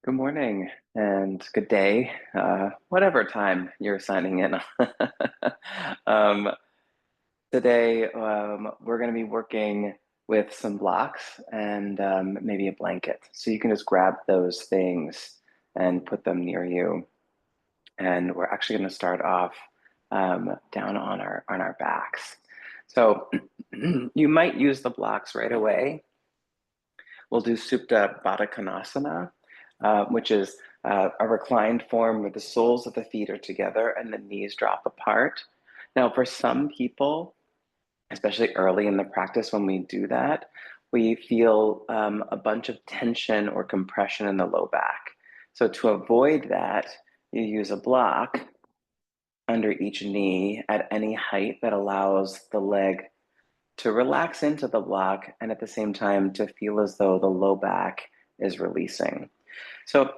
Good morning and good day, whatever time you're signing in. um, Today, we're going to be working with some blocks and maybe a blanket. So you can just grab those things and put them near you. And we're actually going to start off down on our backs. So you might use the blocks right away. We'll do Supta Baddha Konasana, which is a reclined form where the soles of the feet are together and the knees drop apart. Now, for some people, especially early in the practice when we do that, we feel a bunch of tension or compression in the low back. So to avoid that, you use a block under each knee at any height that allows the leg to relax into the block and at the same time to feel as though the low back is releasing. So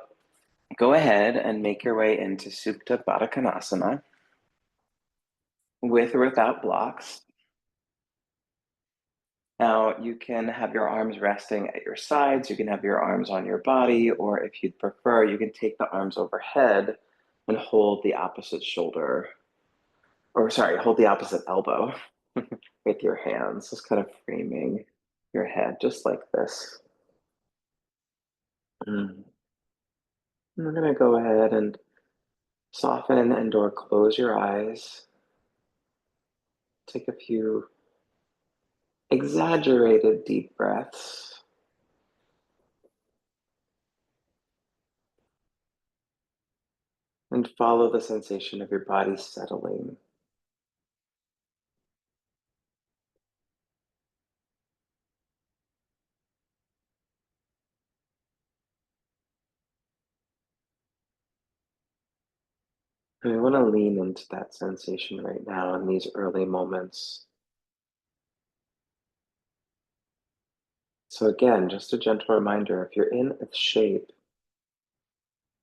go ahead and make your way into Supta Baddha Konasana with or without blocks. Now you can have your arms resting at your sides, you can have your arms on your body, or if you'd prefer, you can take the arms overhead and hold the opposite shoulder, or sorry, hold the opposite elbow with your hands, just kind of framing your head just like this. Mm. We're going to go ahead and soften and or close your eyes. Take a few exaggerated deep breaths. And follow the sensation of your body settling. And we want to lean into that sensation right now in these early moments. So again, just a gentle reminder, if you're in a shape,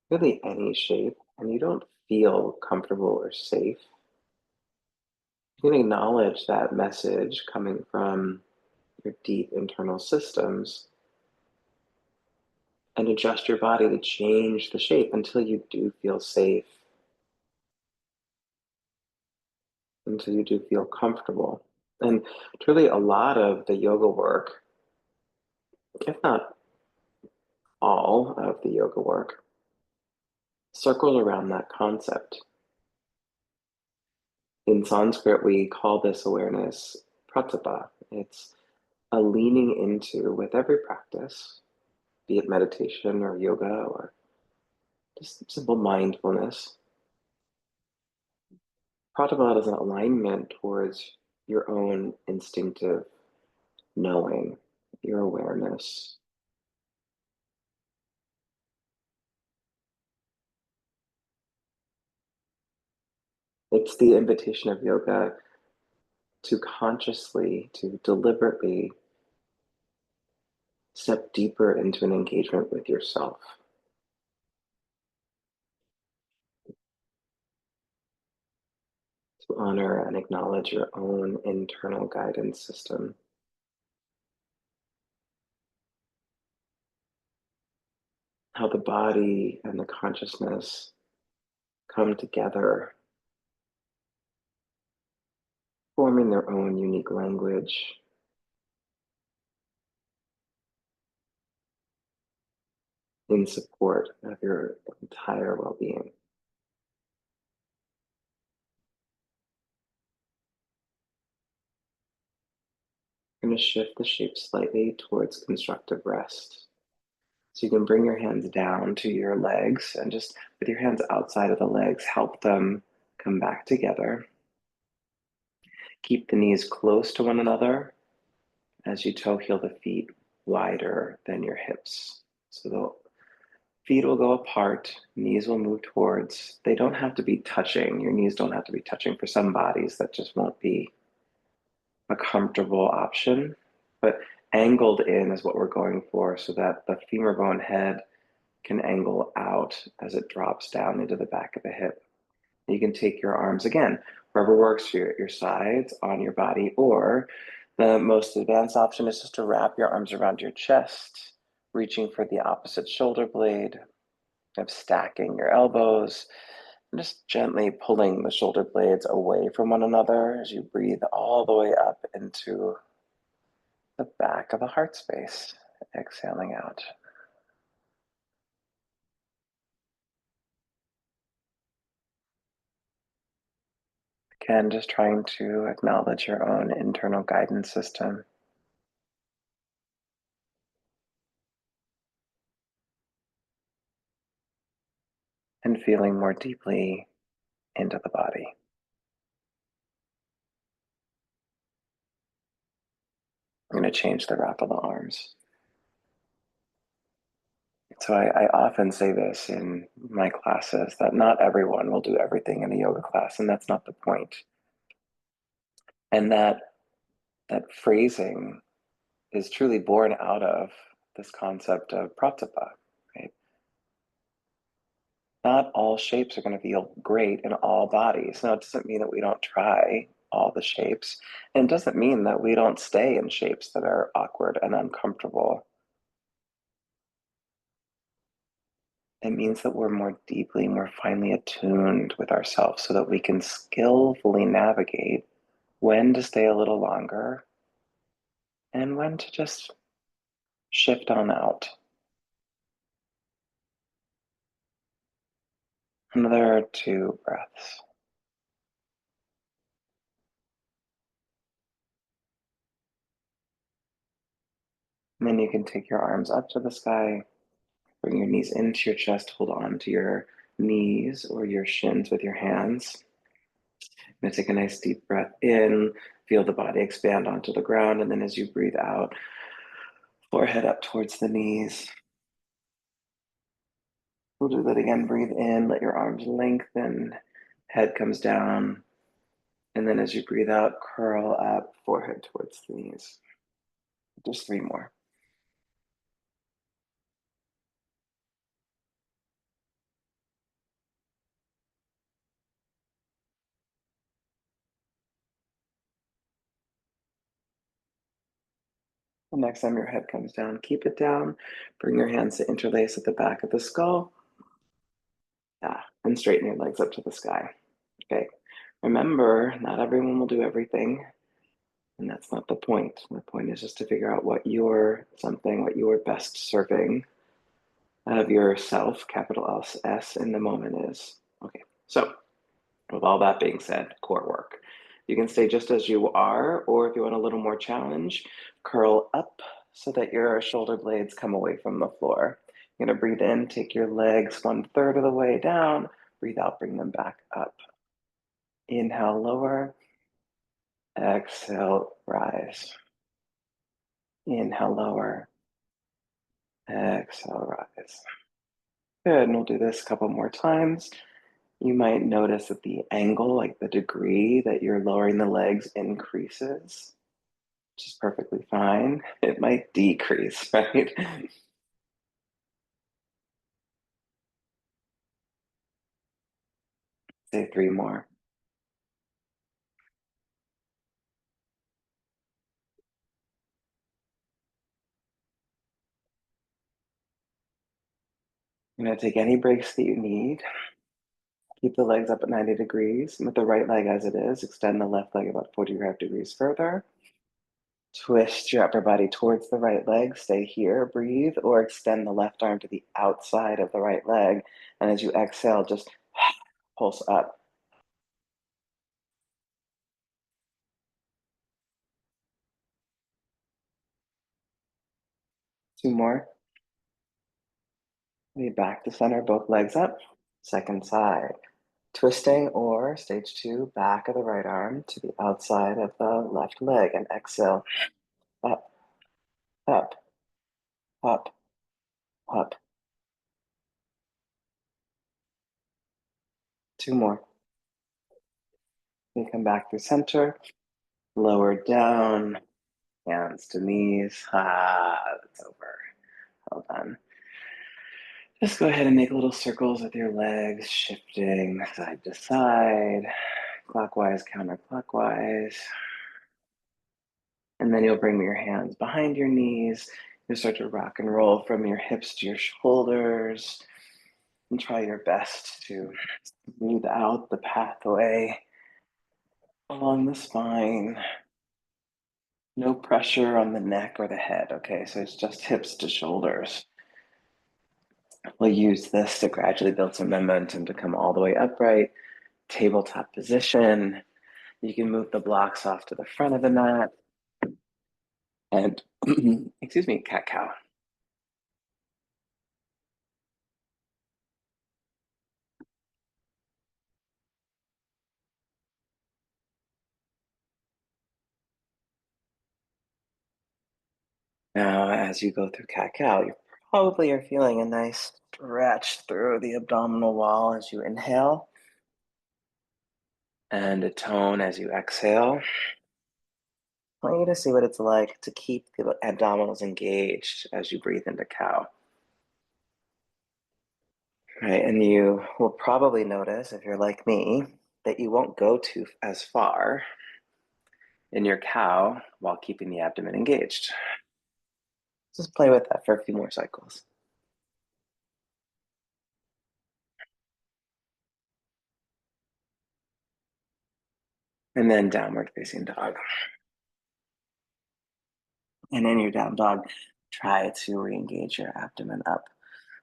really any shape, and you don't feel comfortable or safe, you can acknowledge that message coming from your deep internal systems and adjust your body to change the shape until you do feel safe, until you do feel comfortable. And truly, a lot of the yoga work, if not all of the yoga work, circles around that concept. In Sanskrit, we call this awareness pratibha. It's a leaning into with every practice, be it meditation or yoga or just simple mindfulness. Pratibha is an alignment towards your own instinctive knowing, your awareness. It's the invitation of yoga to consciously, to deliberately step deeper into an engagement with yourself. To honor and acknowledge your own internal guidance system. How the body and the consciousness come together, forming their own unique language in support of your entire well-being. We're going to shift the shape slightly towards constructive rest. So you can bring your hands down to your legs and just with your hands outside of the legs, help them come back together. Keep the knees close to one another as you toe heel the feet wider than your hips. So the feet will go apart, knees will move towards. They don't have to be touching. Your knees don't have to be touching. For some bodies, that just won't be a comfortable option. But angled in is what we're going for so that the femur bone head can angle out as it drops down into the back of the hip. You can take your arms again, wherever works for your sides, on your body, or the most advanced option is just to wrap your arms around your chest, reaching for the opposite shoulder blade, of stacking your elbows and just gently pulling the shoulder blades away from one another as you breathe all the way up into the back of the heart space, exhaling out. Again, just trying to acknowledge your own internal guidance system and feeling more deeply into the body. I'm going to change the wrap of the arms. So I often say this in my classes that not everyone will do everything in a yoga class, and that's not the point. And that phrasing is truly born out of this concept of pratapa, right? Not all shapes are going to feel great in all bodies. Now, it doesn't mean that we don't try all the shapes, and it doesn't mean that we don't stay in shapes that are awkward and uncomfortable. It means that we're more deeply, more finely attuned with ourselves so that we can skillfully navigate when to stay a little longer and when to just shift on out. Another 2 breaths. And then you can take your arms up to the sky, bring your knees into your chest, hold on to your knees or your shins with your hands. I'm going to take a nice deep breath in, feel the body expand onto the ground, and then as you breathe out, forehead up towards the knees. We'll do that again. Breathe in, let your arms lengthen, head comes down, and then as you breathe out, curl up, forehead towards the knees. Just 3 more. The next time your head comes down, keep it down. Bring your hands to interlace at the back of the skull. Yeah, and straighten your legs up to the sky. Okay. Remember, not everyone will do everything, and that's not the point. The point is just to figure out what you're best serving of yourself, capital S, in the moment is. Okay, so with all that being said, core work. You can stay just as you are, or if you want a little more challenge, curl up so that your shoulder blades come away from the floor. You're gonna breathe in, take your legs 1/3 of the way down, breathe out, bring them back up. Inhale, lower, exhale, rise. Inhale, lower, exhale, rise. Good, and we'll do this a couple more times. You might notice that the angle, like the degree that you're lowering the legs increases, which is perfectly fine. It might decrease, right? Say 3 more. You're gonna take any breaks that you need. Keep the legs up at 90 degrees. With the right leg as it is, extend the left leg about 45 degrees further. Twist your upper body towards the right leg. Stay here, breathe, or extend the left arm to the outside of the right leg. And as you exhale, just pulse up. 2 more. Lead back to center, both legs up. Second side. Twisting or stage 2, back of the right arm to the outside of the left leg. And exhale, up, up, up, up. 2 more. We come back to center, lower down, hands to knees. That's over. Well done. Just go ahead and make little circles with your legs, shifting side to side, clockwise, counterclockwise. And then you'll bring your hands behind your knees. You'll start to rock and roll from your hips to your shoulders. And try your best to smooth out the pathway along the spine. No pressure on the neck or the head, okay? So it's just hips to shoulders. We'll use this to gradually build some momentum to come all the way upright, tabletop position. You can move the blocks off to the front of the mat and, excuse me, cat cow. Now, as you go through cat cow, you probably are feeling a nice stretch through the abdominal wall as you inhale and a tone as you exhale. I want you to see what it's like to keep the abdominals engaged as you breathe into cow. Right, and you will probably notice, if you're like me, that you won't go too as far in your cow while keeping the abdomen engaged. Just play with that for a few more cycles. And then downward facing dog. And in your down dog, try to re-engage your abdomen up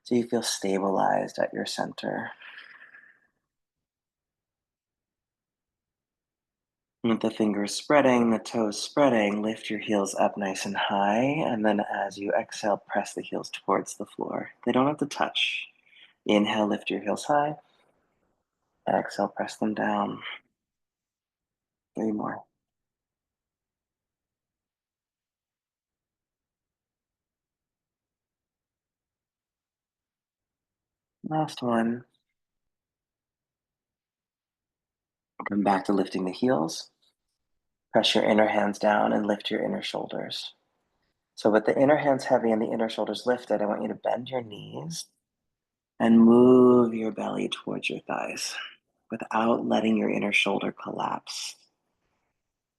so you feel stabilized at your center. With the fingers spreading, the toes spreading, lift your heels up nice and high. And then as you exhale, press the heels towards the floor. They don't have to touch. Inhale, lift your heels high. Exhale, press them down. 3 more. Last one. Come back to lifting the heels. Press your inner hands down and lift your inner shoulders. So with the inner hands heavy and the inner shoulders lifted, I want you to bend your knees and move your belly towards your thighs without letting your inner shoulder collapse.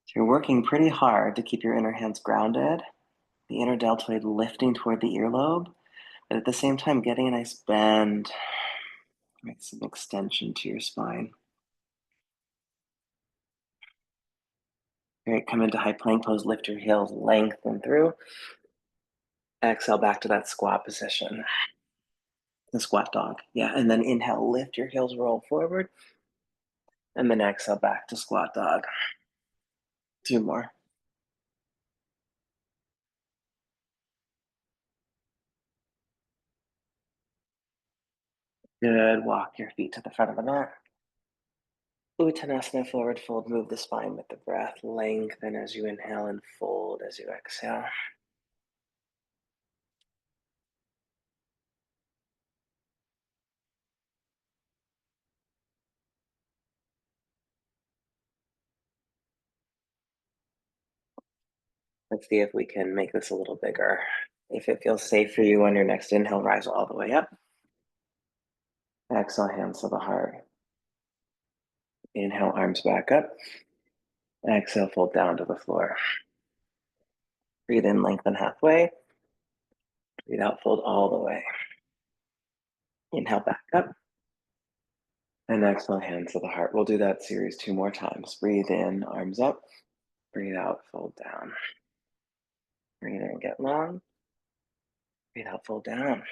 So you're working pretty hard to keep your inner hands grounded, the inner deltoid lifting toward the earlobe, but at the same time getting a nice bend, make some extension to your spine. All right, come into high plank pose, lift your heels, lengthen through. Exhale back to that squat position, the squat dog. Yeah, and then inhale, lift your heels, roll forward, and then exhale back to squat dog. 2 more. Good, walk your feet to the front of the mat. Uttanasana, forward fold, move the spine with the breath. Lengthen as you inhale and fold as you exhale. Let's see if we can make this a little bigger. If it feels safe for you on your next inhale, rise all the way up. Exhale, hands to the heart. Inhale, arms back up. Exhale, fold down to the floor. Breathe in, lengthen halfway. Breathe out, fold all the way. Inhale, back up. And exhale, hands to the heart. We'll do that series 2 more times. Breathe in, arms up. Breathe out, fold down. Breathe in, get long. Breathe out, fold down.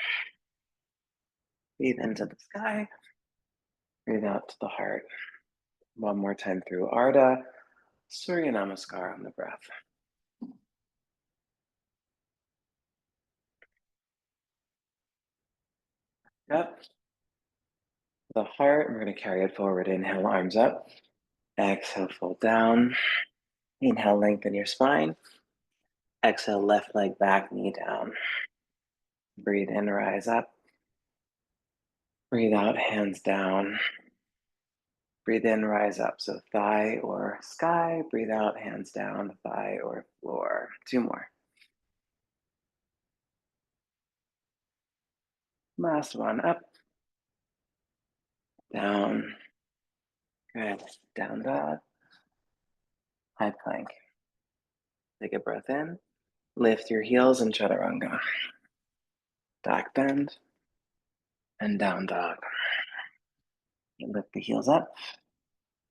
Breathe into the sky. Breathe out to the heart. One more time through Ardha. Surya Namaskar on the breath. Up. The heart, we're going to carry it forward. Inhale, arms up. Exhale, fold down. Inhale, lengthen your spine. Exhale, left leg back, knee down. Breathe in, rise up. Breathe out, hands down. Breathe in, rise up. So thigh or sky. Breathe out, hands down, thigh or floor. 2 more. Last one, up, down. Good. Down dog. High plank. Take a breath in. Lift your heels and chaturanga. Back bend. and down dog. Lift the heels up.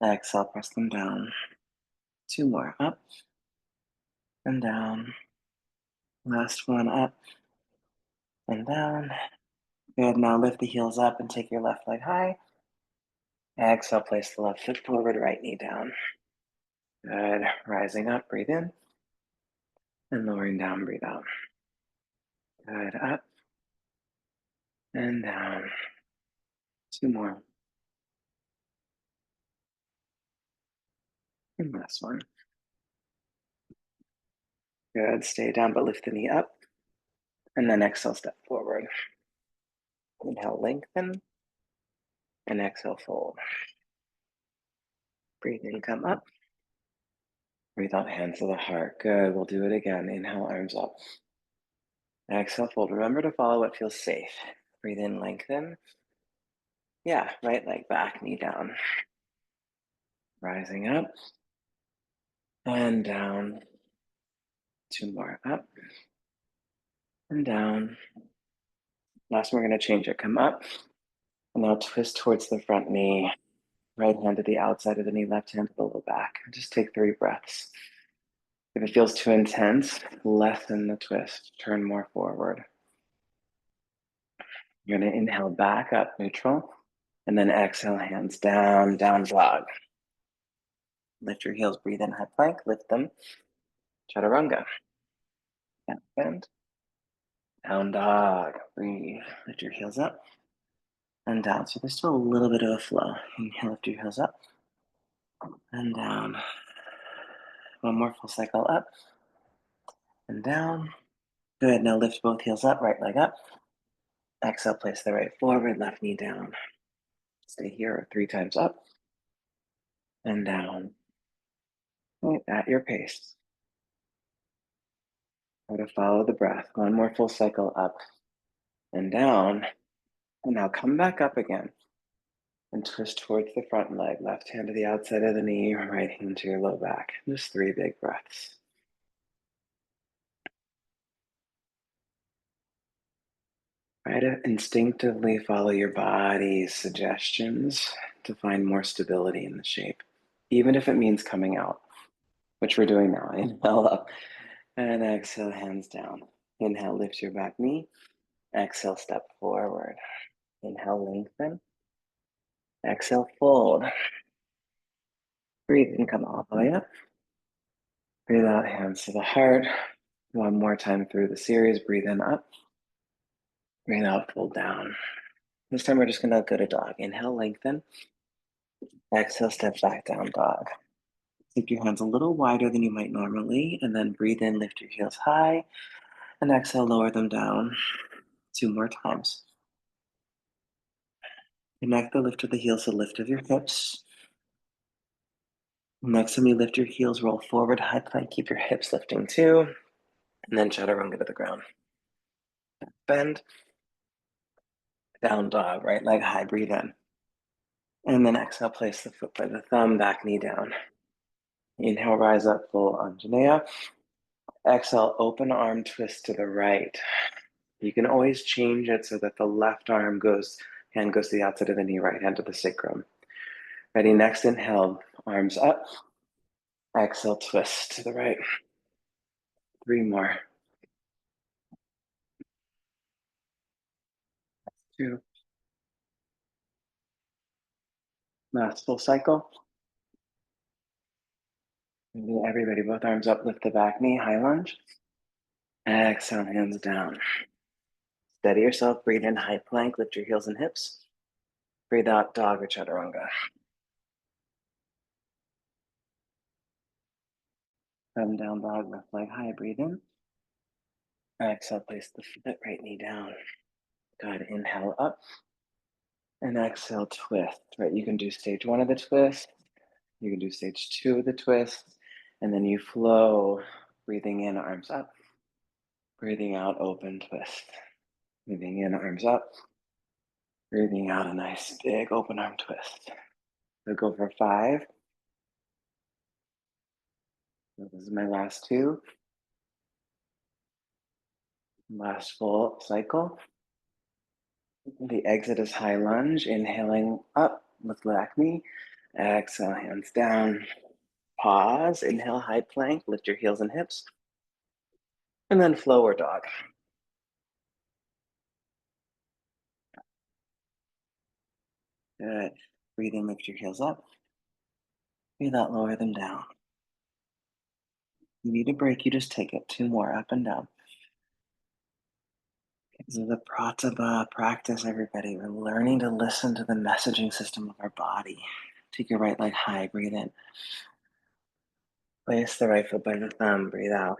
Exhale, press them down. 2 more, up and down. Last one, up and down. Good, now lift the heels up and take your left leg high. Exhale, place the left foot forward, right knee down. Good, rising up, breathe in. And lowering down, breathe out. Good, up and down. 2 more. And last one. Good, stay down, but lift the knee up. And then exhale, step forward. Inhale, lengthen. And exhale, fold. Breathe in, come up. Breathe out, hands to the heart. Good, we'll do it again. Inhale, arms up. Exhale, fold. Remember to follow what feels safe. Breathe in, lengthen. Yeah, right leg back, knee down. Rising up and down. 2 more, up and down. Last one, we're going to change it. Come up and now twist towards the front knee. Right hand to the outside of the knee, left hand to the low back. Just take 3 breaths. If it feels too intense, lessen the twist. Turn more forward. You're going to inhale back up, neutral, and then exhale, hands down, down dog. Lift your heels, breathe in, high plank, lift them. Chaturanga. Down bend. Down dog. Breathe. Lift your heels up and down. So there's still a little bit of a flow. Inhale, lift your heels up and down. One more full cycle up and down. Good. Now lift both heels up, right leg up. Exhale, place the right forward, left knee down. Stay here 3 times up and down. Right, at your pace. Try to follow the breath. One more full cycle up and down. And now come back up again and twist towards the front leg. Left hand to the outside of the knee, right hand to your low back. Just 3 big breaths. Try to instinctively follow your body's suggestions to find more stability in the shape, even if it means coming out, which we're doing now. Inhale up and exhale, hands down. Inhale, lift your back knee. Exhale, step forward. Inhale, lengthen. Exhale, fold. Breathe in, come all the way up. Breathe out, hands to the heart. One more time through the series. Breathe in, up. Breathe out, fold down. This time we're just gonna go to dog. Inhale, lengthen. Exhale, step back down, dog. Keep your hands a little wider than you might normally, and then breathe in, lift your heels high, and exhale, lower them down. 2 more times. Connect the lift of the heels to the lift of your hips. Next time you lift your heels, roll forward, high plank, keep your hips lifting too, and then chaturanga to the ground. Bend, down dog, right leg high, breathe in. And then exhale, place the foot by the thumb, back knee down. Inhale, rise up, full Anjaneya. Exhale, open arm twist to the right. You can always change it so that the left hand goes to the outside of the knee, right hand to the sacrum. Ready, next inhale, arms up. Exhale, twist to the right. 3 more. 2. Last full cycle. Everybody, both arms up, lift the back knee, high lunge. Exhale, hands down. Steady yourself, breathe in, high plank, lift your heels and hips. Breathe out, dog or chaturanga. Come down, dog, left leg high, breathe in. Exhale, place the foot, right knee down. Good, inhale up. And exhale, twist, right? You can do stage 1 of the twist. You can do stage 2 of the twist. And then you flow, breathing in, arms up. Breathing out, open twist. Breathing in, arms up. Breathing out, a nice big open arm twist. So go for 5. So this is my last 2. Last full cycle. The exit is high lunge, inhaling up, lift back knee. Exhale, hands down. Pause, inhale, high plank, lift your heels and hips. And then flow or dog. Good. Breathe in, lift your heels up. Breathe out, lower them down. You need a break, you just take it. Two more, up and down. This is the pratibha practice, everybody. We're learning to listen to the messaging system of our body. Take your right leg high, breathe in. Place the right foot by the thumb, breathe out.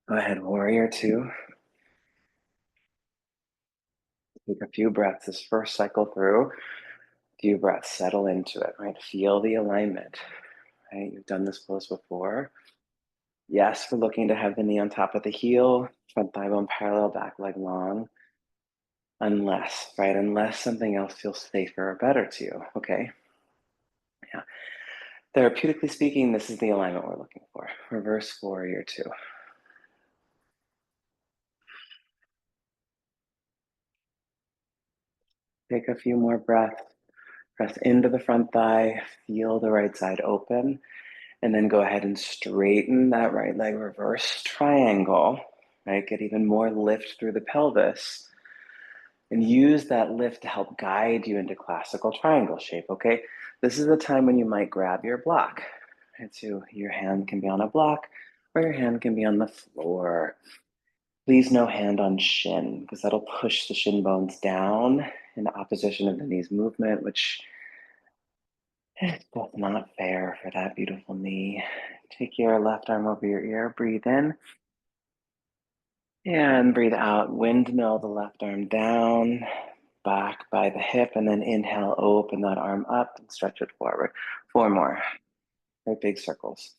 Go ahead, warrior two. Take a few breaths. This first cycle through, few breaths, settle into it, right? Feel the alignment, right? You've done this pose before. Yes, we're looking to have the knee on top of the heel, front thigh bone parallel, back leg long. Unless, right? Unless something else feels safer or better to you, okay? Yeah. Therapeutically speaking, this is the alignment we're looking for. Reverse warrior two. Take a few more breaths. Press into the front thigh. Feel the right side open. And then go ahead and straighten that right leg, reverse triangle, right? Get even more lift through the pelvis. And use that lift to help guide you into classical triangle shape, okay? This is the time when you might grab your block. And so your hand can be on a block or your hand can be on the floor. Please no hand on shin because that'll push the shin bones down in the opposition of the knee's movement, which is both not fair for that beautiful knee. Take your left arm over your ear, breathe in, and breathe out. Windmill the left arm down, back by the hip, and then inhale, open that arm up and stretch it forward. Four more, right, big circles.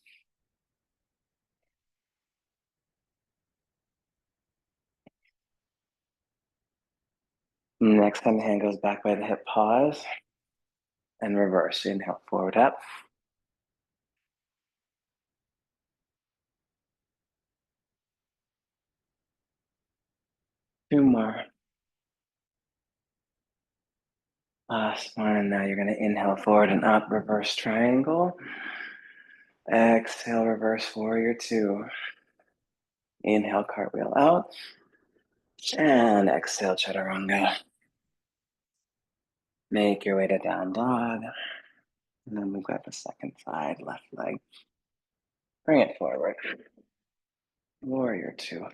Next time the hand goes back by the hip, pause, and reverse. Inhale, forward up. Two more. Last one. Now you're going to inhale forward and up, reverse triangle. Exhale, reverse warrior two. Inhale, cartwheel out. And exhale, chaturanga. Make your way to down dog. And then we grab the second side, left leg. Bring it forward. Warrior two.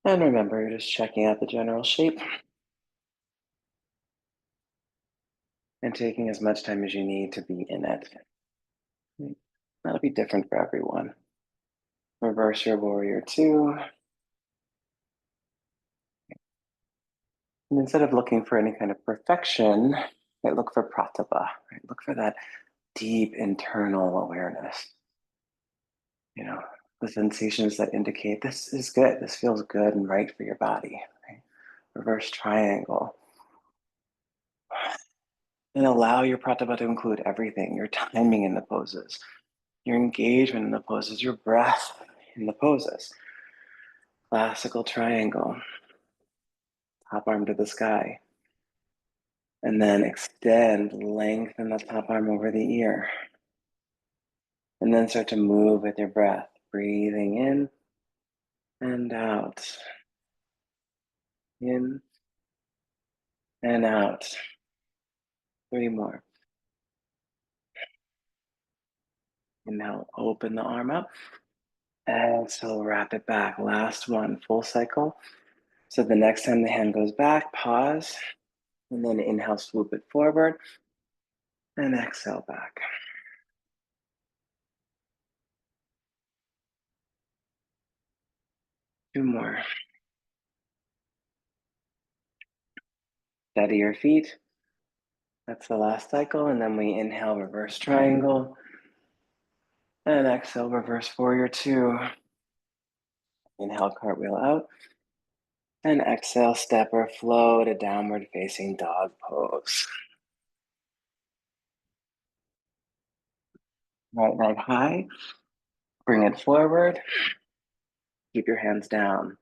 And remember, you're just checking out the general shape and taking as much time as you need to be in it. That'll be different for everyone. Reverse your warrior two. And instead of looking for any kind of perfection, right, look for pratibha. Right? Look for that deep internal awareness. You know, the sensations that indicate this is good, this feels good and right for your body. Right? Reverse triangle. And allow your pratibha to include everything, your timing in the poses, your engagement in the poses, your breath in the poses. Classical triangle, top arm to the sky. And then extend, lengthen the top arm over the ear. And then start to move with your breath, breathing in and out. In and out. Three more. Inhale, open the arm up. Exhale, wrap it back. Last one, full cycle. So the next time the hand goes back, pause, and then inhale, swoop it forward, and exhale back. Two more. Steady your feet. That's the last cycle, and then we inhale, reverse triangle, and exhale, reverse warrior two. Inhale, cartwheel out, and exhale, step or flow to downward facing dog pose. Right leg high, bring it forward, keep your hands down.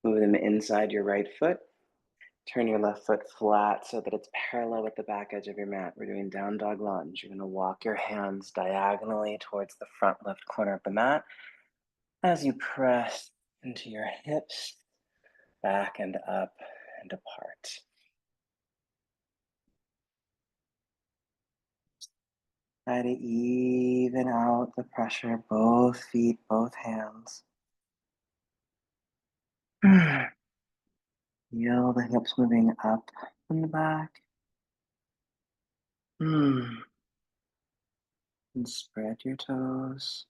Move them inside your right foot. Turn your left foot flat so that it's parallel with the back edge of your mat. We're doing down dog lunge. You're going to walk your hands diagonally towards the front left corner of the mat as you press into your hips, back and up and apart. Try to even out the pressure, both feet, both hands. Feel the hips moving up and the back. And spread your toes.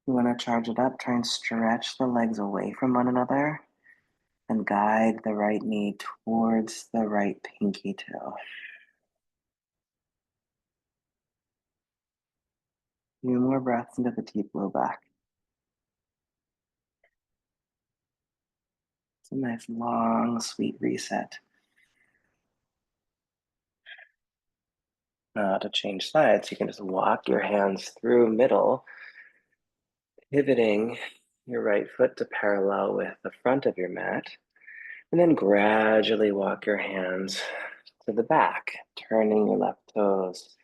You want to charge it up, try and stretch the legs away from one another and guide the right knee towards the right pinky toe. Few more breaths into the deep low back. It's a nice long, sweet reset. Now to change sides, you can just walk your hands through middle, pivoting your right foot to parallel with the front of your mat, and then gradually walk your hands to the back, turning your left toes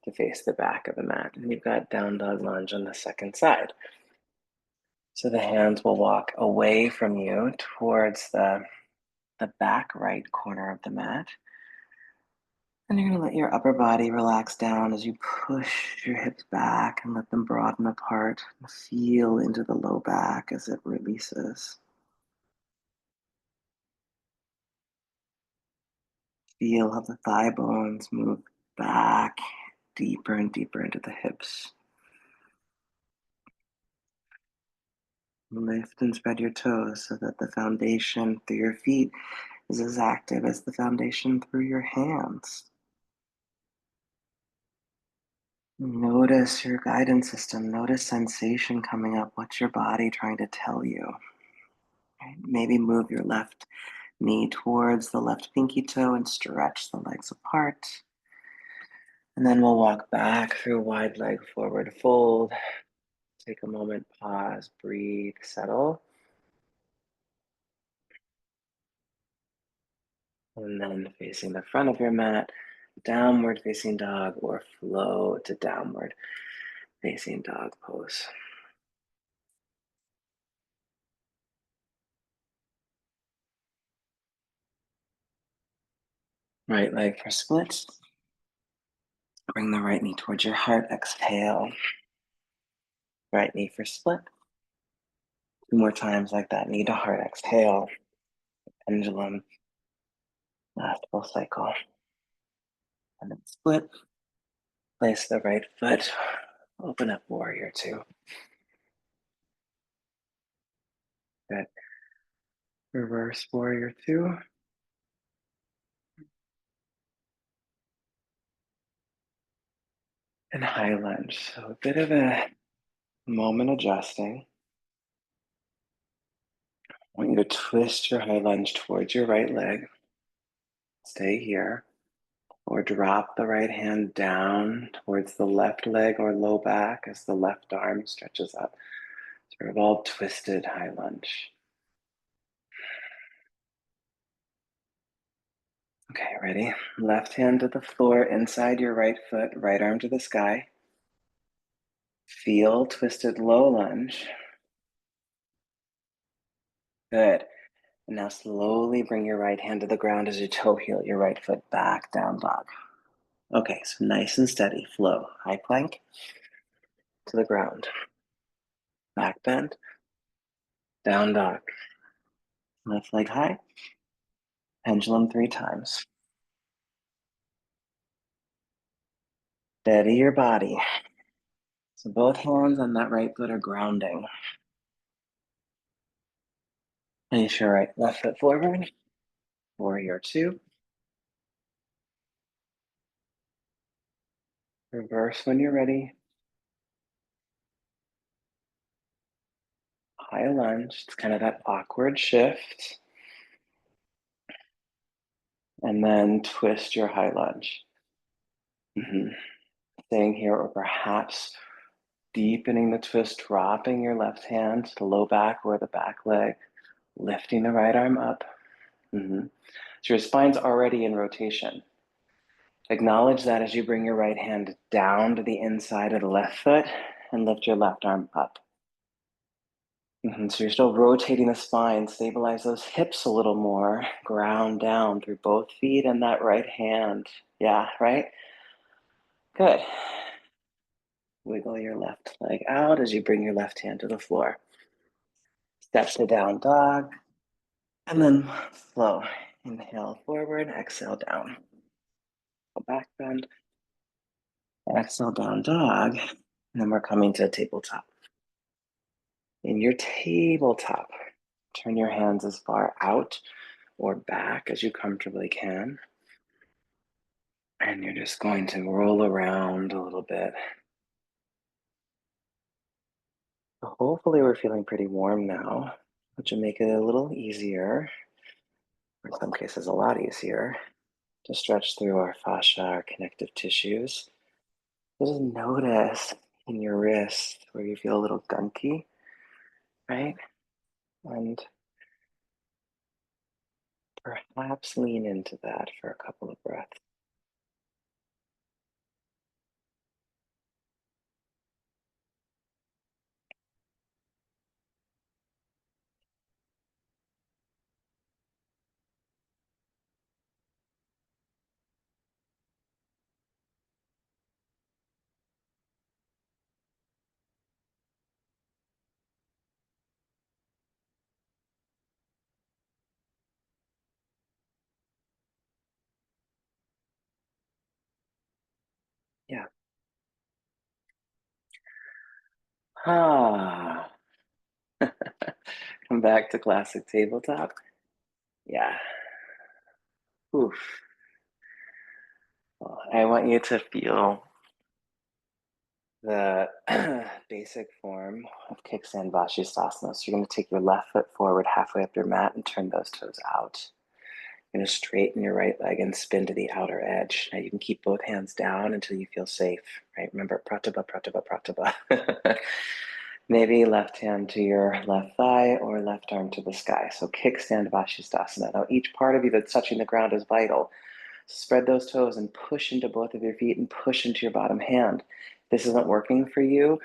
to face the back of the mat. And you've got down dog lunge on the second side. So the hands will walk away from you towards the back right corner of the mat. And you're going to let your upper body relax down as you push your hips back and let them broaden apart. Feel into the low back as it releases. Feel how the thigh bones move back deeper and deeper into the hips. Lift and spread your toes so that the foundation through your feet is as active as the foundation through your hands. Notice your guidance system. Notice sensation coming up. What's your body trying to tell you? Right? Maybe move your left knee towards the left pinky toe and stretch the legs apart. And then we'll walk back through wide leg forward fold. Take a moment, pause, breathe, settle. And then facing the front of your mat, downward facing dog or flow to downward facing dog pose. Right leg for splits. Bring the right knee towards your heart, exhale. Right knee for split. Two more times like that, knee to heart, exhale. Pendulum, last full cycle. And then split. Place the right foot, open up warrior two. Good. Reverse warrior two. And high lunge. So a bit of a moment adjusting. I want you to twist your high lunge towards your right leg. Stay here. Or drop the right hand down towards the left leg or low back as the left arm stretches up. Sort of all twisted high lunge. Okay, ready? Left hand to the floor inside your right foot, right arm to the sky. Feel twisted low lunge. Good. And now slowly bring your right hand to the ground as you toe heel your right foot back, down dog. Okay, so nice and steady, flow. High plank to the ground. Back bend, down dog. Left leg high. Pendulum 3 times. Steady your body. So both hands on that right foot are grounding. Place your right left foot forward. Warrior two. Reverse when you're ready. High lunge. It's kind of that awkward shift. And then twist your high lunge. Staying here, or perhaps deepening the twist, dropping your left hand to the low back or the back leg, lifting the right arm up. So your spine's already in rotation. Acknowledge that as you bring your right hand down to the inside of the left foot and lift your left arm up. So you're still rotating the spine, stabilize those hips a little more, ground down through both feet and that right hand. Yeah, right? Good. Wiggle your left leg out as you bring your left hand to the floor. Step to down dog, and then slow. Inhale forward, exhale down. Back bend, exhale down dog, and then we're coming to tabletop. In your tabletop, turn your hands as far out or back as you comfortably can. And you're just going to roll around a little bit. Hopefully we're feeling pretty warm now, which will make it a little easier, or in some cases a lot easier, to stretch through our fascia, our connective tissues. Just notice in your wrist where you feel a little gunky, right? And perhaps lean into that for a couple of breaths. Yeah. Ah. Come back to classic tabletop. Yeah. Oof. Well, I want you to feel the basic form of kickstand Vashisthasana. So you're going to take your left foot forward halfway up your mat and turn those toes out. You're going to straighten your right leg and spin to the outer edge. Now you can keep both hands down until you feel safe, right? Remember, pratibha, pratibha, pratibha. Maybe left hand to your left thigh or left arm to the sky. So kickstand Vashisthasana. Now each part of you that's touching the ground is vital. Spread those toes and push into both of your feet and push into your bottom hand. If this isn't working for you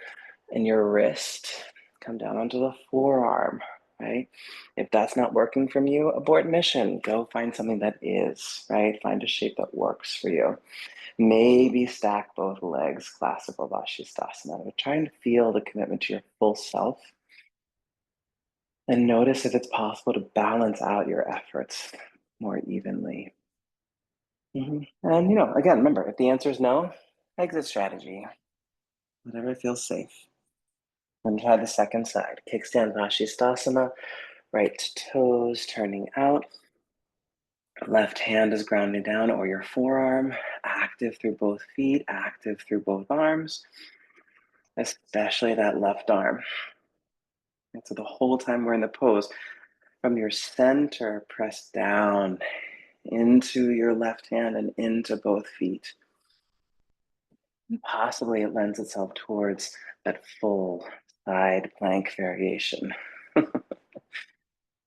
and your wrist, come down onto the forearm, right? If that's not working from you, abort mission. Go find something that is, right? Find a shape that works for you. Maybe stack both legs, classical Vashisthasana. But trying to feel the commitment to your full self and notice if it's possible to balance out your efforts more evenly. And, again, remember, if the answer is no, exit strategy, whatever feels safe. And try the second side. Kickstand Vashisthasana, right toes turning out. Left hand is grounding down or your forearm, active through both feet, active through both arms, especially that left arm. And so the whole time we're in the pose, from your center, press down into your left hand and into both feet. Possibly it lends itself towards that full side plank variation.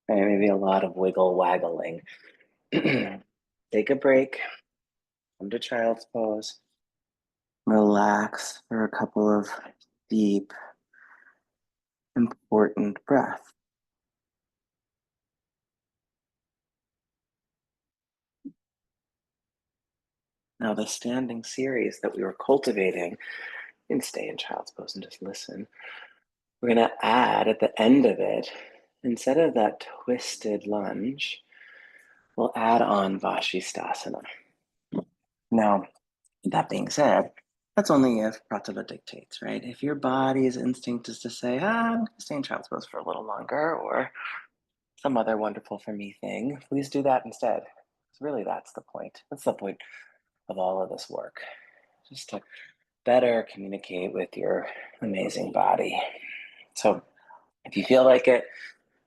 Maybe a lot of wiggle waggling. Take a break, come to child's pose, relax for a couple of deep, important breaths. Now, the standing series that we were cultivating, and stay in child's pose and just listen. We're going to add at the end of it, instead of that twisted lunge, we'll add on Vashisthasana. Now, that being said, that's only if pratibha dictates, right? If your body's instinct is to say, I'm going to stay in child's pose for a little longer, or some other wonderful for me thing, please do that instead. Because really, that's the point. That's the point of all of this work, just to better communicate with your amazing body. So if you feel like it,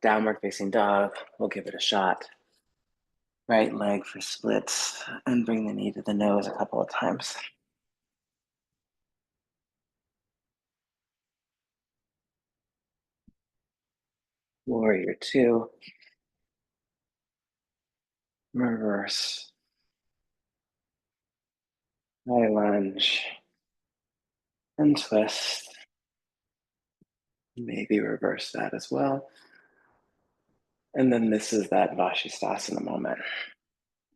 downward facing dog, we'll give it a shot. Right leg for splits, and bring the knee to the nose a couple of times. Warrior two, reverse, high lunge, and twist. Maybe reverse that as well. And then this is that Vashisthasana moment.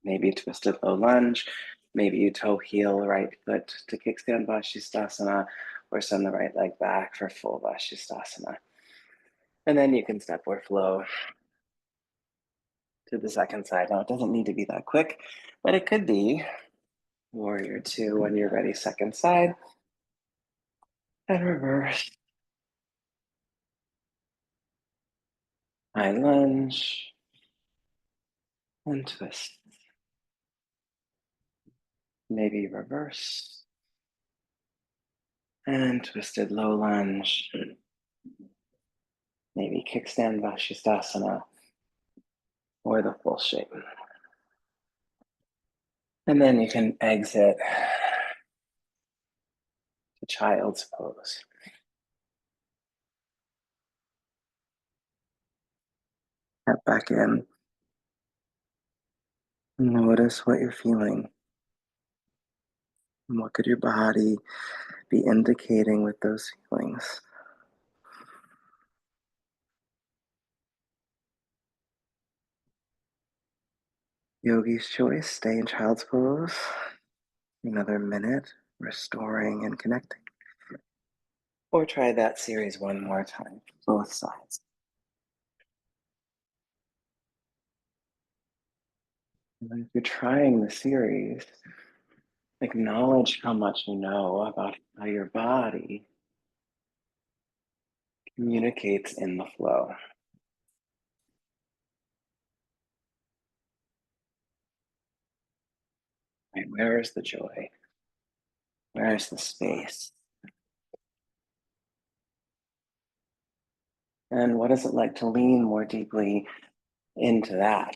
Maybe twisted low lunge, maybe you toe heel right foot to kickstand Vashisthasana, or send the right leg back for full Vashisthasana. And then you can step or flow to the second side. Now, it doesn't need to be that quick, but it could be. Warrior two when you're ready, second side, and reverse. High lunge, and twist. Maybe reverse, and twisted low lunge. Maybe kickstand Vashisthasana, or the full shape. And then you can exit to child's pose. Step back in. Notice what you're feeling. And what could your body be indicating with those feelings? Yogi's choice, stay in child's pose. Another minute, restoring and connecting. Or try that series one more time, both sides. And if you're trying the series, acknowledge how much you know about how your body communicates in the flow. Right? Where is the joy? Where is the space? And what is it like to lean more deeply into that?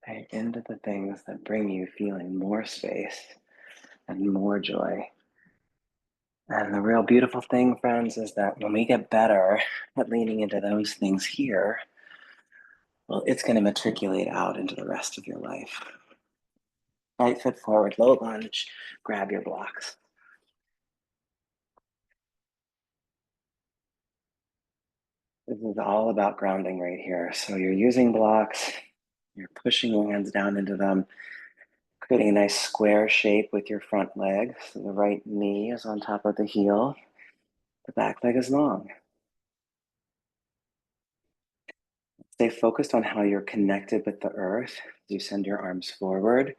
Right? Into the things that bring you feeling more space and more joy. And the real beautiful thing, friends, is that when we get better at leaning into those things here, well, it's going to matriculate out into the rest of your life. Right foot forward, low lunge, grab your blocks. This is all about grounding right here. So you're using blocks, you're pushing your hands down into them, creating a nice square shape with your front leg. So the right knee is on top of the heel, the back leg is long. Stay focused on how you're connected with the earth. You send your arms forward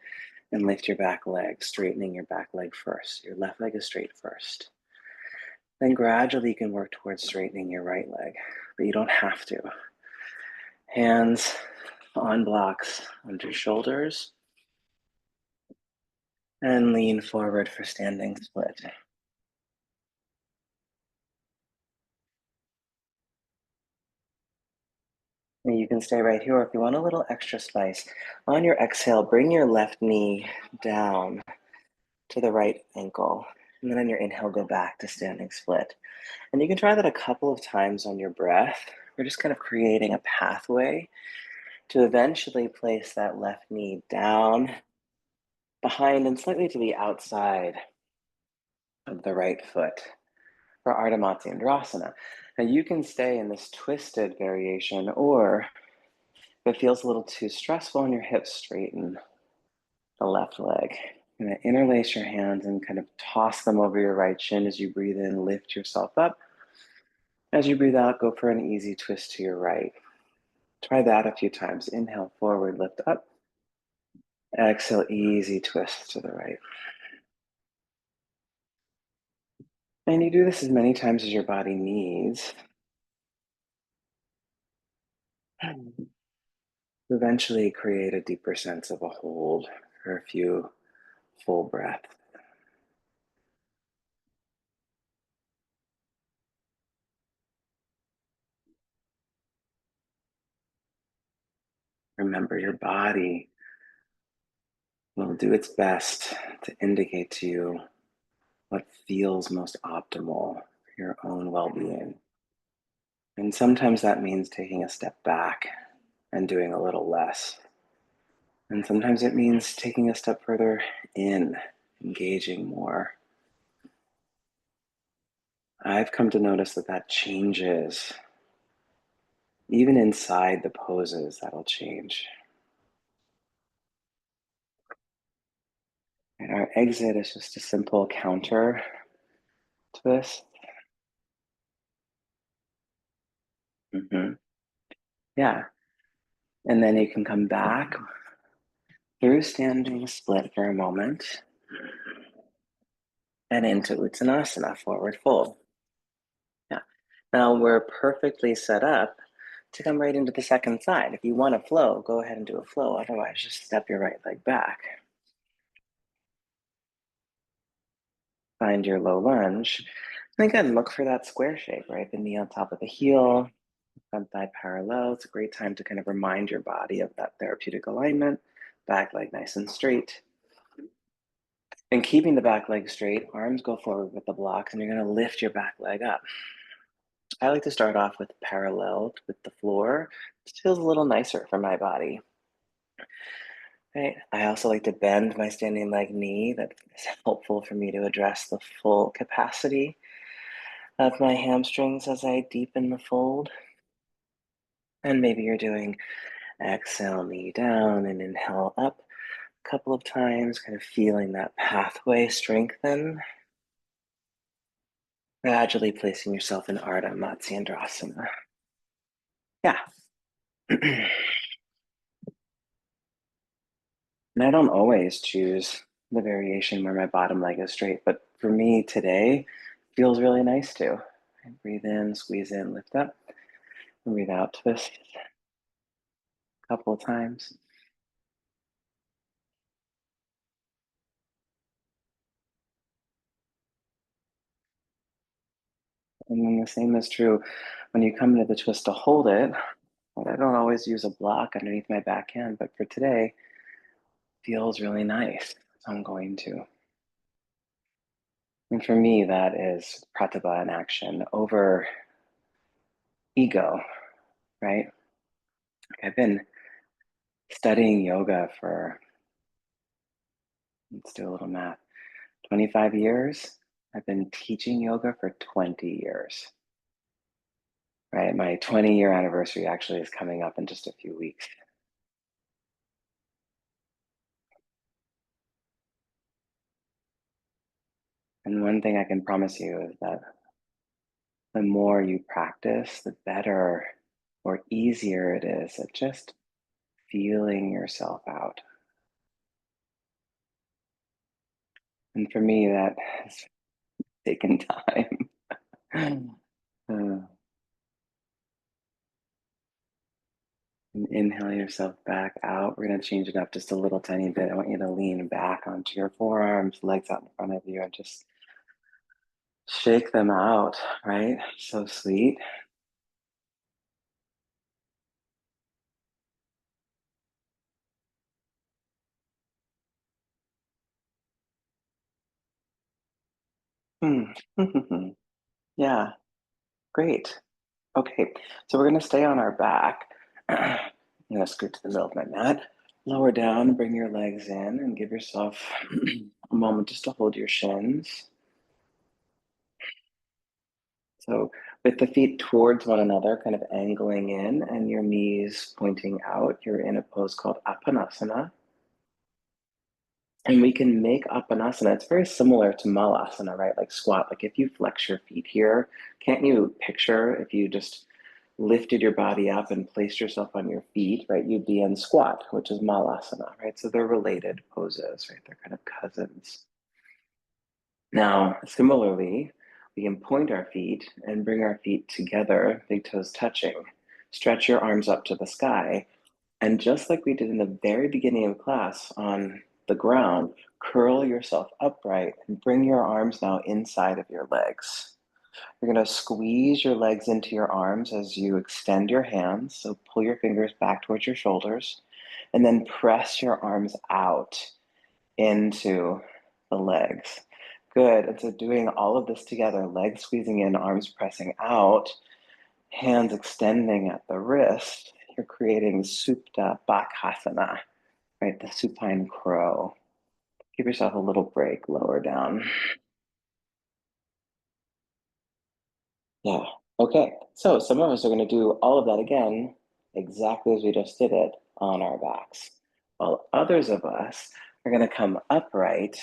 and lift your back leg, straightening your back leg first. Your left leg is straight first. Then gradually you can work towards straightening your right leg, but you don't have to. Hands on blocks under shoulders, and lean forward for standing split. And you can stay right here, or if you want a little extra spice, on your exhale, bring your left knee down to the right ankle. And then on your inhale, go back to standing split. And you can try that a couple of times on your breath. We're just kind of creating a pathway to eventually place that left knee down, behind, and slightly to the outside of the right foot for Ardha Matsyendrasana. Now you can stay in this twisted variation, or if it feels a little too stressful on your hips, straighten the left leg. You're gonna interlace your hands and kind of toss them over your right shin as you breathe in, lift yourself up. As you breathe out, go for an easy twist to your right. Try that a few times. Inhale, forward, lift up. Exhale, easy twist to the right. And you do this as many times as your body needs to eventually create a deeper sense of a hold for a few full breaths. Remember, your body will do its best to indicate to you what feels most optimal for your own well-being. And sometimes that means taking a step back and doing a little less. And sometimes it means taking a step further in, engaging more. I've come to notice that that changes. Even inside the poses, that'll change. And our exit is just a simple counter twist. Yeah. And then you can come back through standing split for a moment and into Uttanasana, forward fold. Yeah. Now we're perfectly set up to come right into the second side. If you want to flow, go ahead and do a flow. Otherwise, just step your right leg back. Find your low lunge. And again, look for that square shape, right? The knee on top of the heel, front thigh parallel. It's a great time to kind of remind your body of that therapeutic alignment. Back leg nice and straight. And keeping the back leg straight, arms go forward with the blocks, and you're going to lift your back leg up. I like to start off with parallel with the floor. It feels a little nicer for my body. Right. I also like to bend my standing leg knee. That is helpful for me to address the full capacity of my hamstrings as I deepen the fold. And maybe you're doing exhale, knee down, and inhale up a couple of times, kind of feeling that pathway strengthen. Gradually placing yourself in Ardha Matsyendrasana. Yeah. And I don't always choose the variation where my bottom leg is straight, but for me today, feels really nice too. And breathe in, squeeze in, lift up. And breathe out, twist a couple of times. And then the same is true when you come into the twist to hold it. Well, I don't always use a block underneath my backhand, but for today, feels really nice. So I'm going to. And for me, that is pratibha in action over ego, right? I've been studying yoga for, let's do a little math, 25 years. I've been teaching yoga for 20 years, right? My 20-year anniversary actually is coming up in just a few weeks. And one thing I can promise you is that the more you practice, the better or easier it is at just feeling yourself out. And for me, that has taken time. Uh, and inhale yourself back out. We're going to change it up just a little tiny bit. I want you to lean back onto your forearms, legs out in front of you, and just shake them out, right? So sweet. Hmm. Yeah, great. Okay, so we're going to stay on our back. I'm going to scoot to the middle of my mat. Lower down, bring your legs in, and give yourself a moment just to hold your shins. So, with the feet towards one another, kind of angling in, and your knees pointing out, you're in a pose called Apanasana. And we can make Apanasana, it's very similar to Malasana, right? Like squat. Like if you flex your feet here, can't you picture if you just lifted your body up and placed yourself on your feet, right? You'd be in squat, which is Malasana, right? So they're related poses, right? They're kind of cousins. Now, similarly, we can point our feet and bring our feet together, big toes touching. Stretch your arms up to the sky. And just like we did in the very beginning of class on the ground, curl yourself upright and bring your arms now inside of your legs. You're going to squeeze your legs into your arms as you extend your hands. So pull your fingers back towards your shoulders and then press your arms out into the legs. Good. And so doing all of this together, legs squeezing in, arms pressing out, hands extending at the wrist, you're creating Supta Bakhasana, right? The supine crow. Give yourself a little break, lower down. Yeah. Okay. So some of us are going to do all of that again, exactly as we just did it on our backs. While others of us are going to come upright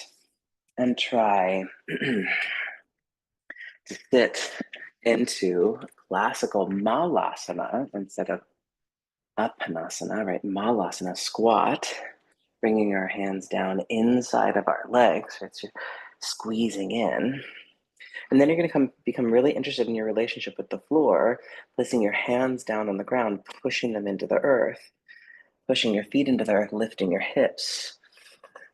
and try to sit into classical Malasana instead of Apanasana, right? Malasana, squat, bringing our hands down inside of our legs, right? So squeezing in. And then you're going to become really interested in your relationship with the floor, placing your hands down on the ground, pushing them into the earth, pushing your feet into the earth, lifting your hips,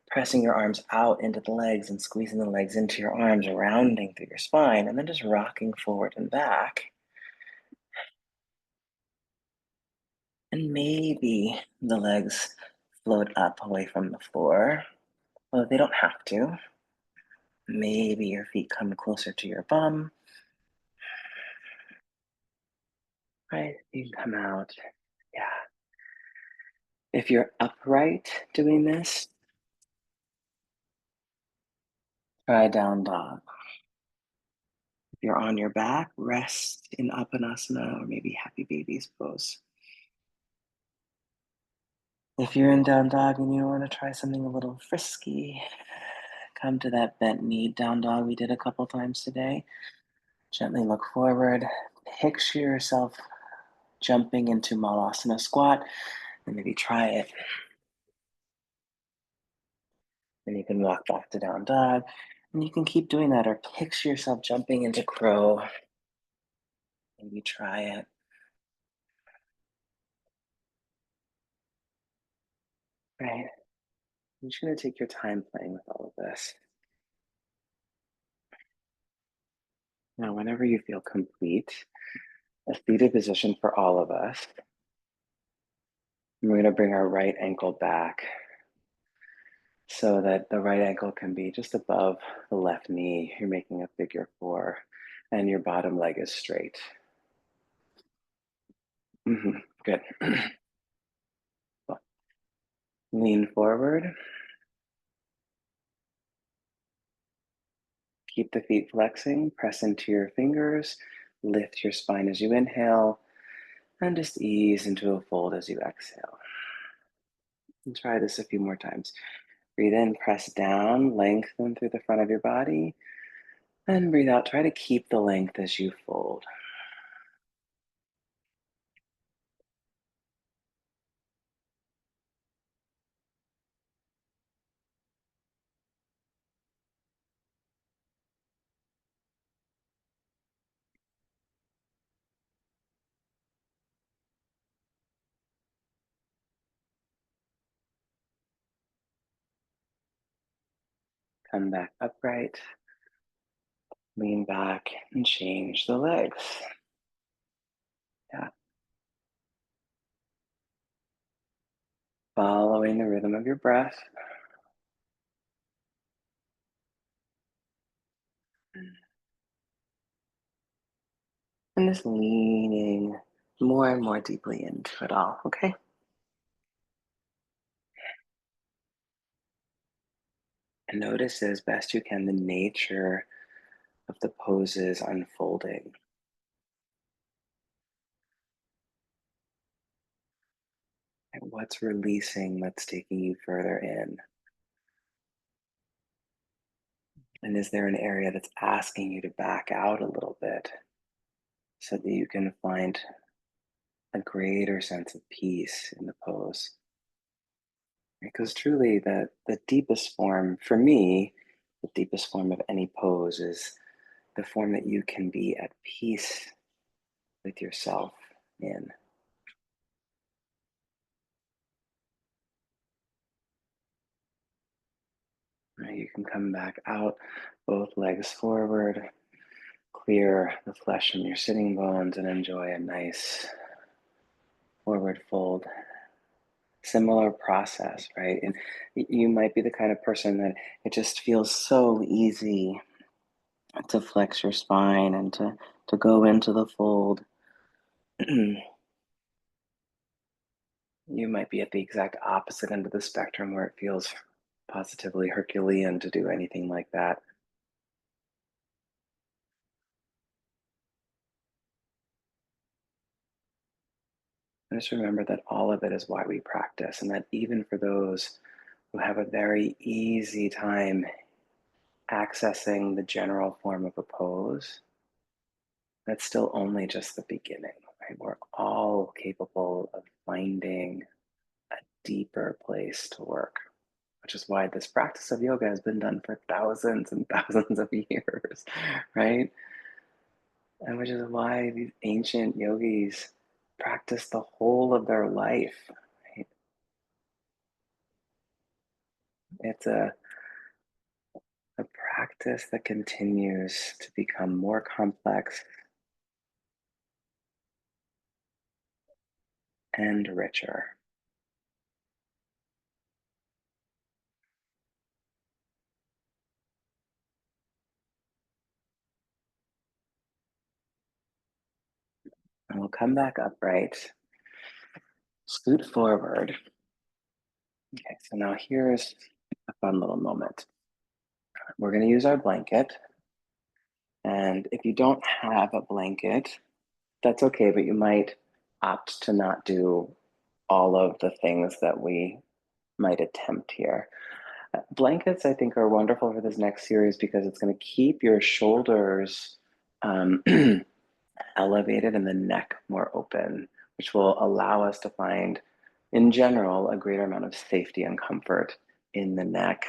pressing your arms out into the legs and squeezing the legs into your arms, rounding through your spine, and then just rocking forward and back. And maybe the legs float up away from the floor. Well, they don't have to. Maybe your feet come closer to your bum. Right? You can come out. Yeah. If you're upright doing this, try down dog. If you're on your back, rest in Apanasana or maybe happy baby's pose. If you're in down dog and you want to try something a little frisky, come to that bent knee down dog we did a couple times today. Gently look forward. Picture yourself jumping into Malasana squat and maybe try it. Then you can walk back to down dog and you can keep doing that or picture yourself jumping into crow. Maybe try it. Right. I'm just going to take your time playing with all of this. Now, whenever you feel complete, a seated position for all of us. And we're going to bring our right ankle back so that the right ankle can be just above the left knee. You're making a figure four, and your bottom leg is straight. Good. Lean forward. Keep the feet flexing. Press into your fingers. Lift your spine as you inhale, and just ease into a fold as you exhale. And try this a few more times. Breathe in, press down, lengthen through the front of your body, and breathe out. Try to keep the length as you fold. Come back upright, lean back, and change the legs. Yeah. Following the rhythm of your breath. And just leaning more and more deeply into it all, okay? And notice as best you can the nature of the poses unfolding. And what's releasing, what's taking you further in. And is there an area that's asking you to back out a little bit so that you can find a greater sense of peace in the pose? Because truly, the deepest form, for me, the deepest form of any pose is the form that you can be at peace with yourself in. Right? You can come back out, both legs forward, clear the flesh from your sitting bones, and enjoy a nice forward fold. Similar process, right? And you might be the kind of person that it just feels so easy to flex your spine and to go into the fold. You might be at the exact opposite end of the spectrum where it feels positively Herculean to do anything like that. And just remember that all of it is why we practice, and that even for those who have a very easy time accessing the general form of a pose, that's still only just the beginning, right? We're all capable of finding a deeper place to work, which is why this practice of yoga has been done for thousands and thousands of years, right? And which is why these ancient yogis practice the whole of their life. Right? It's a practice that continues to become more complex and richer. And we'll come back upright, scoot forward. Okay, so now here's a fun little moment. We're going to use our blanket. And if you don't have a blanket, that's okay, but you might opt to not do all of the things that we might attempt here. Blankets, I think, are wonderful for this next series because it's going to keep your shoulders um, elevated and the neck more open, which will allow us to find, in general, a greater amount of safety and comfort in the neck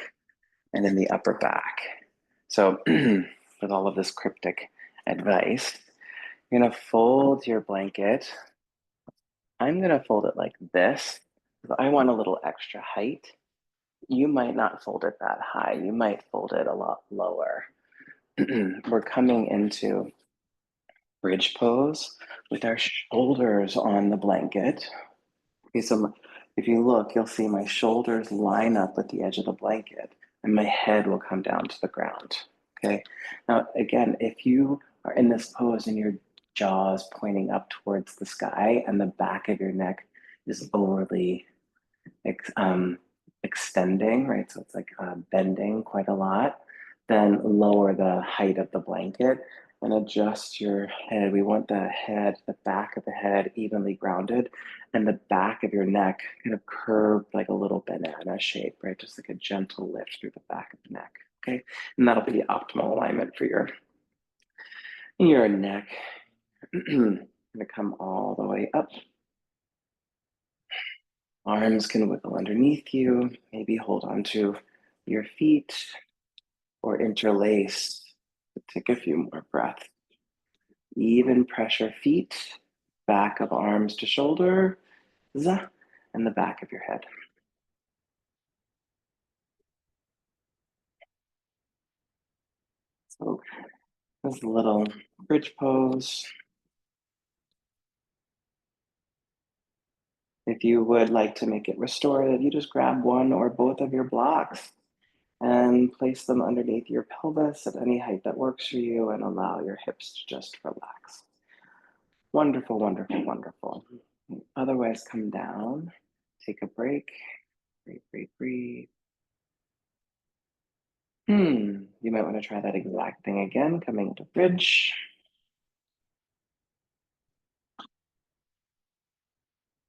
and in the upper back. So, with all of this cryptic advice, you're going to fold your blanket. I'm going to fold it like this. I want a little extra height. You might not fold it that high. You might fold it a lot lower. We're coming into bridge pose with our shoulders on the blanket. Okay, so if you look, you'll see my shoulders line up with the edge of the blanket and my head will come down to the ground. Okay, now again, if you are in this pose and your jaws pointing up towards the sky and the back of your neck is overly ex- um, extending, right? So it's like bending quite a lot. Then lower the height of the blanket and adjust your head. We want the head, the back of the head evenly grounded and the back of your neck kind of curved like a little banana shape, right? Just like a gentle lift through the back of the neck. Okay. And that'll be the optimal alignment for your neck. Gonna come all the way up. Arms can wiggle underneath you. Maybe hold on to your feet or interlace. Take a few more breaths. Even pressure feet, back of arms to shoulder, and the back of your head. So this little bridge pose. If you would like to make it restorative, you just grab one or both of your blocks and place them underneath your pelvis at any height that works for you and allow your hips to just relax. Wonderful, wonderful, wonderful. Otherwise, come down, take a break, breathe, breathe, breathe. You might want to try that exact thing again, coming to bridge.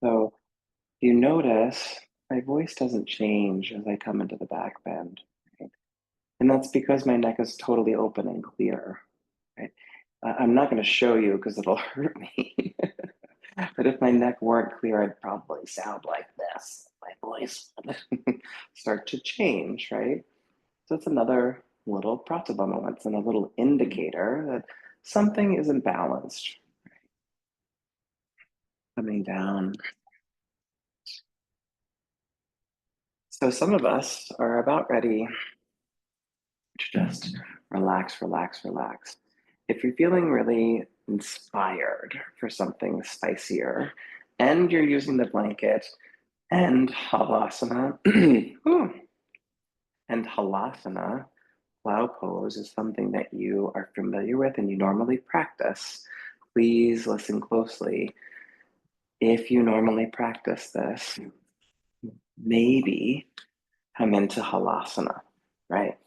So you notice my voice doesn't change as I come into the back bend. Right? And that's because my neck is totally open and clear. Right? I'm not going to show you because it'll hurt me. But if my neck weren't clear, I'd probably sound like this. My voice would start to change, right? So it's another little pratibha moment and a little indicator that something isn't balanced. Coming down. So some of us are about ready to just relax, relax, relax. If you're feeling really inspired for something spicier and you're using the blanket, And Halasana. Ooh. And Halasana, plow pose, is something that you are familiar with and you normally practice. Please listen closely. If you normally practice this, maybe come into Halasana, right?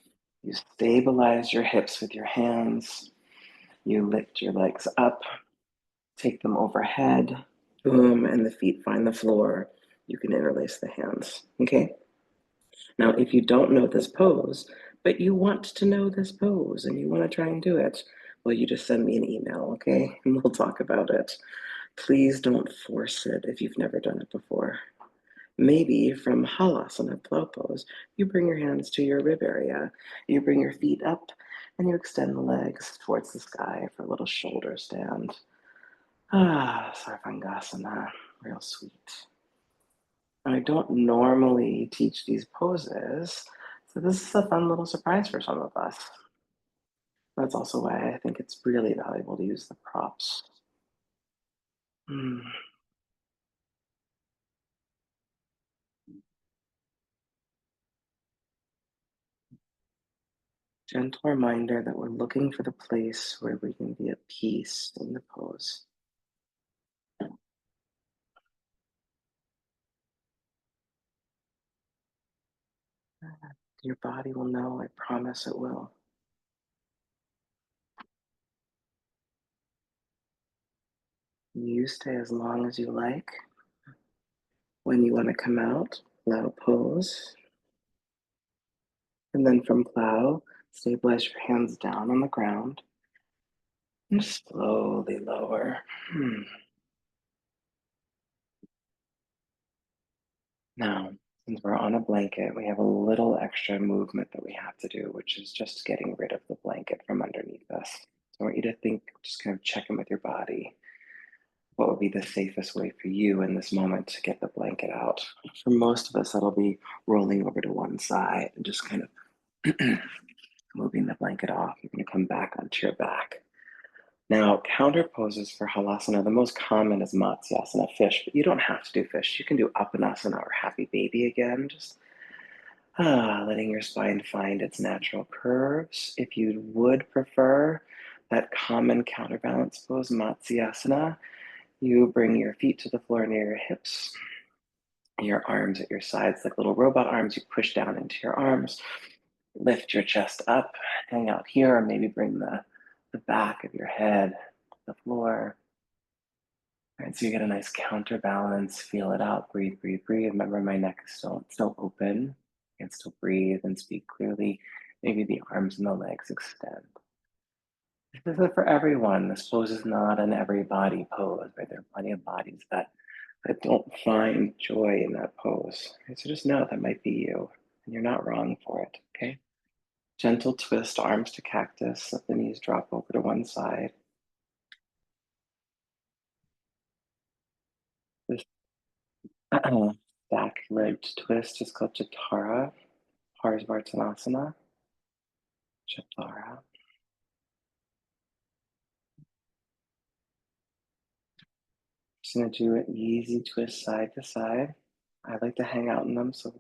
You stabilize your hips with your hands. You lift your legs up, take them overhead, boom, and the feet find the floor. You can interlace the hands, okay? Now, if you don't know this pose, but you want to know this pose and you want to try and do it, well, you just send me an email, okay? And we'll talk about it. Please don't force it if you've never done it before. Maybe from Halasana plow pose, you bring your hands to your rib area, you bring your feet up, and you extend the legs towards the sky for a little shoulder stand. Ah, Sarvangasana, real sweet. I don't normally teach these poses, so this is a fun little surprise for some of us. That's also why I think it's really valuable to use the props. Mm. Gentle reminder that we're looking for the place where we can be at peace in the pose. Your body will know, I promise it will. You stay as long as you like. When you want to come out, plow pose. And then from plow, stabilize your hands down on the ground and slowly lower. Now, since we're on a blanket, we have a little extra movement that we have to do, which is just getting rid of the blanket from underneath us. So I want you to think, just kind of check in with your body. What would be the safest way for you in this moment to get the blanket out? For most of us, that'll be rolling over to one side and just kind of moving the blanket off. You're going to come back onto your back. Now, counter poses for halasana, the most common is matsyasana, fish, but you don't have to do fish. You can do apanasana or happy baby again, just letting your spine find its natural curves. If you would prefer that common counterbalance pose, matsyasana, you bring your feet to the floor near your hips, your arms at your sides like little robot arms. You push down into your arms, lift your chest up, hang out here, or maybe bring the back of your head to the floor. All right, so you get a nice counterbalance, feel it out, breathe, breathe, breathe. Remember, my neck is still open. I can still breathe and speak clearly. Maybe the arms and the legs extend. This is for everyone. This pose is not an every body pose, right? There are plenty of bodies that don't find joy in that pose. Okay, so just know that might be you, and you're not wrong for it, okay? Gentle twist, arms to cactus, let the knees drop over to one side. This back ribbed twist is called Jatara, Parsvartanasana, Jatara. Just gonna do an easy twist side to side. I like to hang out in them, so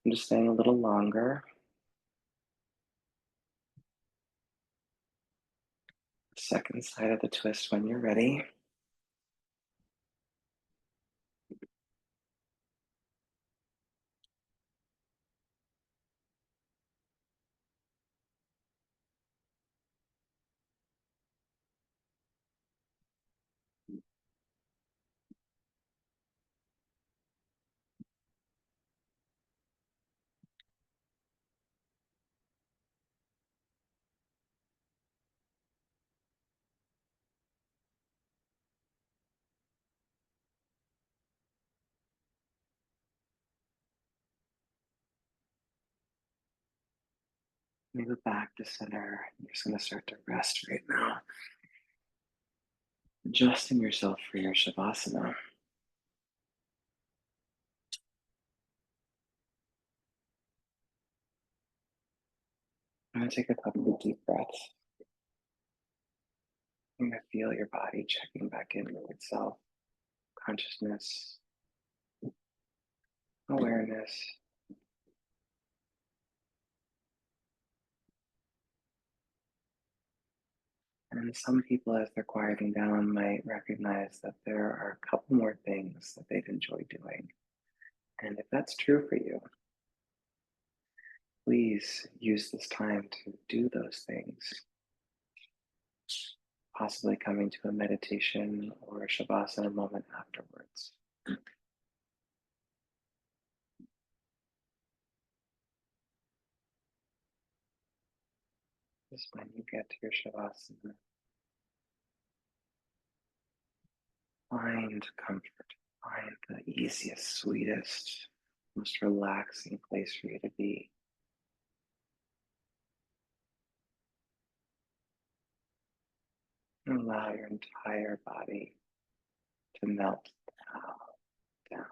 I'm just staying a little longer. Second side of the twist when you're ready. Move it back to center. You're just gonna start to rest right now. Adjusting yourself for your Shavasana. I'm gonna take a couple of deep breaths. I'm gonna feel your body checking back in with itself. Consciousness, awareness. And some people, as they're quieting down, might recognize that there are a couple more things that they'd enjoy doing. And if that's true for you, please use this time to do those things, possibly coming to a meditation or a shavasana moment afterwards. Just when you get to your shavasana, find comfort, find the easiest, sweetest, most relaxing place for you to be. And allow your entire body to melt down, down.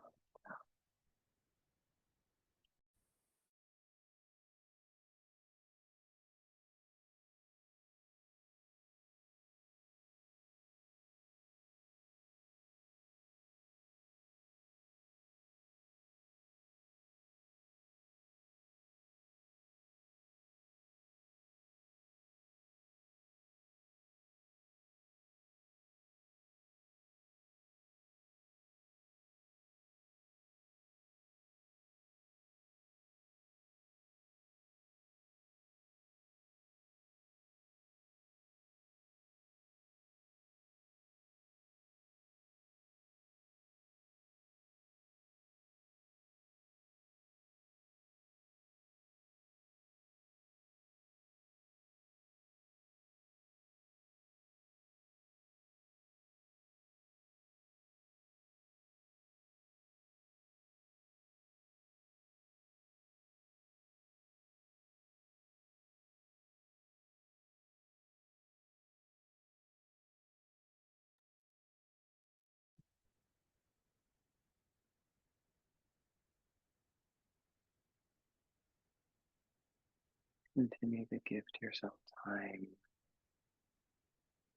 Continue to give to yourself time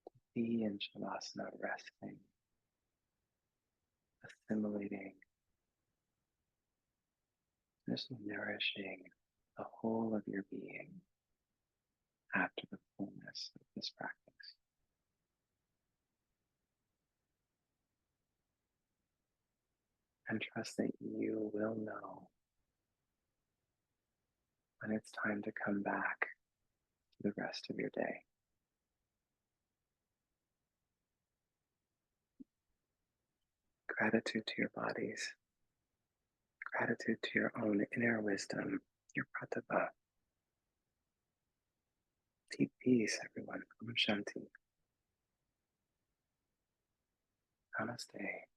to be in Shavasana, resting, assimilating, just nourishing the whole of your being after the fullness of this practice. And trust that you will know when it's time to come back to the rest of your day. Gratitude to your bodies, gratitude to your own inner wisdom, your pratibha. Deep peace, everyone. Om Shanti. Namaste.